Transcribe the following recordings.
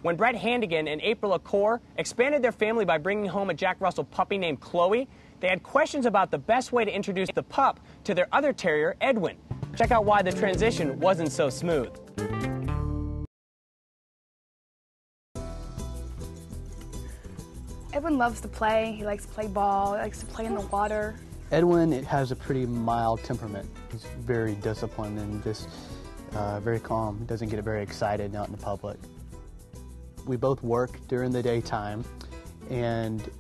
When Brett Handigan and April Accor expanded their family by bringing home a Jack Russell puppy named Chloe, they had questions about the best way to introduce the pup to their other terrier, Edwin. Check out why the transition wasn't so smooth. Edwin loves to play. He likes to play ball. He likes to play in the water. Edwin has a pretty mild temperament. He's very disciplined and just very calm. He doesn't get very excited out in the public. We both work during the daytime, and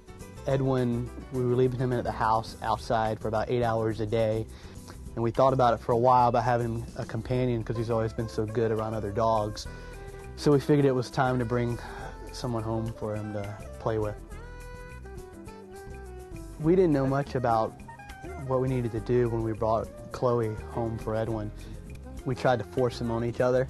Edwin, we were leaving him at the house outside for about 8 hours a day, and we thought about it for a while about having a companion because he's always been so good around other dogs. So we figured it was time to bring someone home for him to play with. We didn't know much about what we needed to do when we brought Chloe home for Edwin. We tried to force them on each other.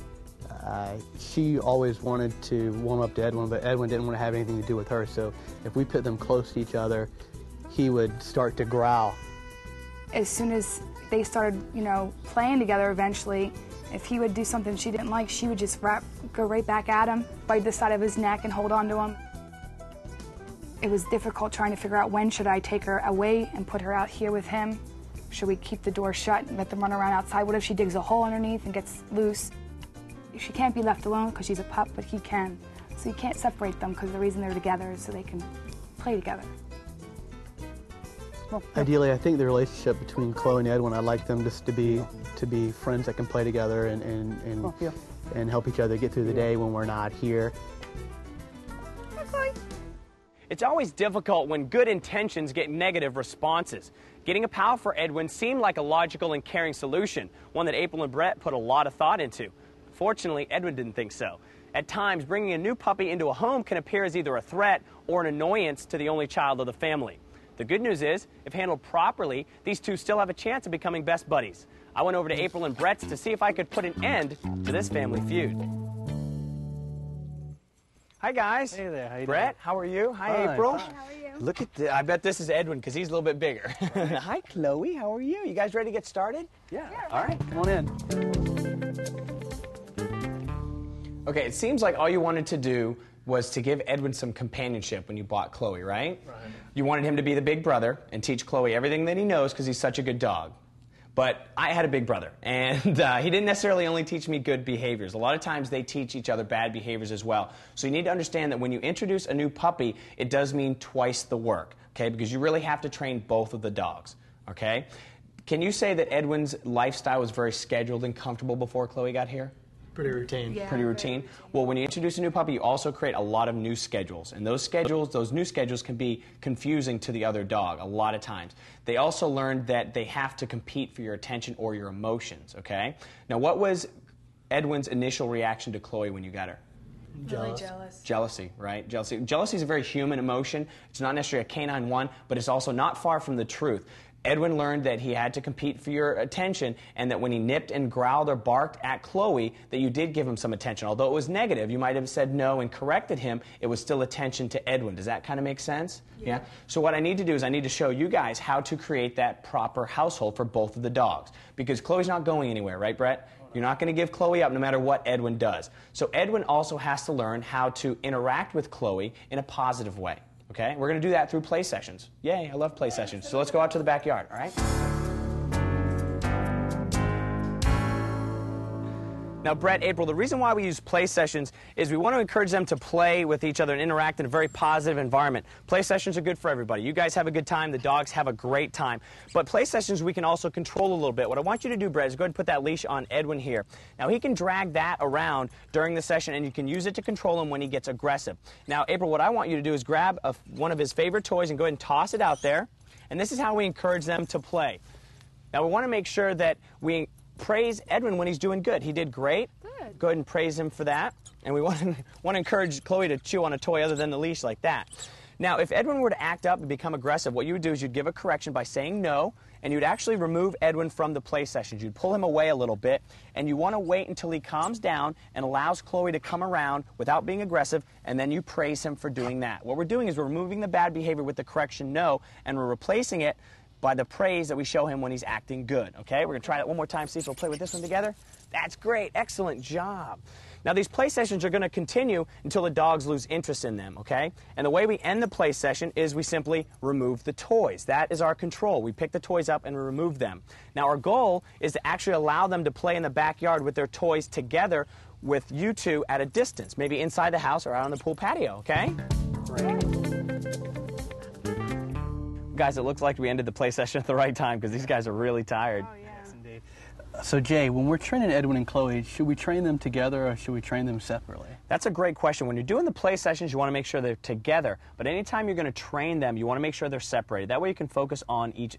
She always wanted to warm up to Edwin, but Edwin didn't want to have anything to do with her, so if we put them close to each other, he would start to growl. As soon as they started, playing together eventually, if he would do something she didn't like, she would just go right back at him, bite the side of his neck and hold on to him. It was difficult trying to figure out when should I take her away and put her out here with him. Should we keep the door shut and let them run around outside? What if she digs a hole underneath and gets loose? She can't be left alone because she's a pup, but he can. So you can't separate them because the reason they're together is so they can play together. Well, ideally, I think the relationship between Chloe and Edwin, I'd like them just to be friends that can play together and help each other get through the day when we're not here. Hi, Chloe. It's always difficult when good intentions get negative responses. Getting a pal for Edwin seemed like a logical and caring solution, one that April and Brett put a lot of thought into. Fortunately, Edwin didn't think so. At times, bringing a new puppy into a home can appear as either a threat or an annoyance to the only child of the family. The good news is, if handled properly, these two still have a chance of becoming best buddies. I went over to April and Brett's to see if I could put an end to this family feud. Hi, guys. Hey there. How you Brett, doing? how are you? Hi, Fine, April. fine. How are you? Look at this. I bet this is Edwin because he's a little bit bigger. Hi, Chloe. How are you? You guys ready to get started? Yeah. All right. Come on in. Okay, it seems like all you wanted to do was to give Edwin some companionship when you bought Chloe, right? Right. You wanted him to be the big brother and teach Chloe everything that he knows because he's such a good dog. But I had a big brother, and he didn't necessarily only teach me good behaviors. A lot of times they teach each other bad behaviors as well. So you need to understand that when you introduce a new puppy, it does mean twice the work, okay? Because you really have to train both of the dogs, okay? Can you say that Edwin's lifestyle was very scheduled and comfortable before Chloe got here? Pretty routine. Yeah. Pretty routine. Well, when you introduce a new puppy, you also create a lot of new schedules. And those new schedules can be confusing to the other dog a lot of times. They also learned that they have to compete for your attention or your emotions, okay? Now, what was Edwin's initial reaction to Chloe when you got her? Really jealous. Jealousy, right? Jealousy. Jealousy is a very human emotion. It's not necessarily a canine one, but it's also not far from the truth. Edwin learned that he had to compete for your attention and that when he nipped and growled or barked at Chloe, that you did give him some attention. Although it was negative, you might have said no and corrected him, it was still attention to Edwin. Does that kind of make sense? Yeah. So what I need to do is I need to show you guys how to create that proper household for both of the dogs. Because Chloe's not going anywhere, right, Brett? You're not going to give Chloe up no matter what Edwin does. So Edwin also has to learn how to interact with Chloe in a positive way. Okay, we're going to do that through play sessions. Yay, I love play sessions. So let's go out to the backyard, all right? Now, Brett, April, the reason why we use play sessions is we want to encourage them to play with each other and interact in a very positive environment. Play sessions are good for everybody. You guys have a good time. The dogs have a great time. But play sessions we can also control a little bit. What I want you to do, Brett, is go ahead and put that leash on Edwin here. Now, he can drag that around during the session, and you can use it to control him when he gets aggressive. Now, April, what I want you to do is grab one of his favorite toys and go ahead and toss it out there. And this is how we encourage them to play. Now, we want to make sure that we praise Edwin when he's doing good. He did great. Good. Go ahead and praise him for that. And we want to encourage Chloe to chew on a toy other than the leash like that. Now, if Edwin were to act up and become aggressive, what you would do is you'd give a correction by saying no, and you'd actually remove Edwin from the play sessions. You'd pull him away a little bit, and you want to wait until he calms down and allows Chloe to come around without being aggressive, and then you praise him for doing that. What we're doing is we're removing the bad behavior with the correction no, and we're replacing it by the praise that we show him when he's acting good, okay? We're going to try that one more time, see if we'll play with this one together. That's great. Excellent job. Now, these play sessions are going to continue until the dogs lose interest in them, okay? And the way we end the play session is we simply remove the toys. That is our control. We pick the toys up and remove them. Now, our goal is to actually allow them to play in the backyard with their toys together with you two at a distance, maybe inside the house or out on the pool patio, okay? Great. Guys, it looks like we ended the play session at the right time because these guys are really tired. Oh, yeah. Yes, indeed. So Jay, when we're training Edwin and Chloe, should we train them together or should we train them separately? That's a great question. When you're doing the play sessions, you want to make sure they're together. But anytime you're going to train them, you want to make sure they're separated. That way you can focus on each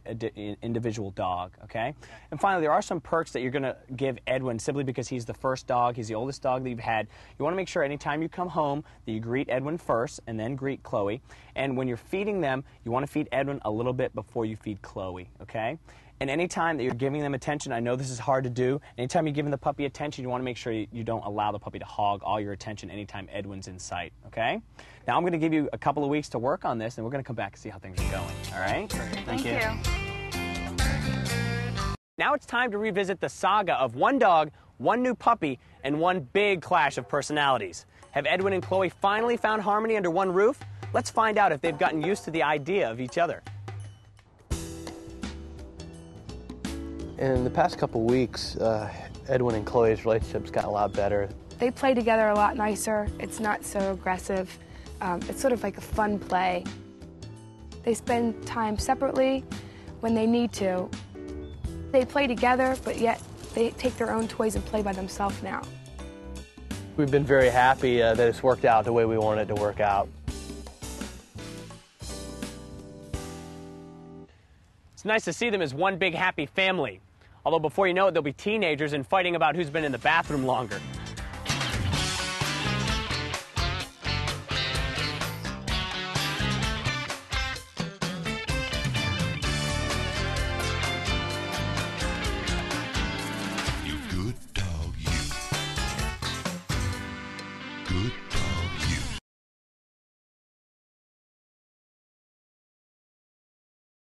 individual dog, okay? And finally, there are some perks that you're going to give Edwin simply because he's the first dog, he's the oldest dog that you've had. You want to make sure anytime you come home that you greet Edwin first and then greet Chloe. And when you're feeding them, you want to feed Edwin a little bit before you feed Chloe, okay? And anytime that you're giving them attention, I know this is hard to do, anytime you're giving the puppy attention, you want to make sure you don't allow the puppy to hog all your attention anytime Edwin's in sight, okay? Now I'm going to give you a couple of weeks to work on this, and we're going to come back and see how things are going, all right? Thank you. Now it's time to revisit the saga of one dog, one new puppy, and one big clash of personalities. Have Edwin and Chloe finally found harmony under one roof? Let's find out if they've gotten used to the idea of each other. In the past couple weeks, Edwin and Chloe's relationship's gotten a lot better. They play together a lot nicer. It's not so aggressive. It's sort of like a fun play. They spend time separately when they need to. They play together, but yet they take their own toys and play by themselves now. We've been very happy that it's worked out the way we wanted it to work out. It's nice to see them as one big happy family. Although before you know it, they'll be teenagers and fighting about who's been in the bathroom longer.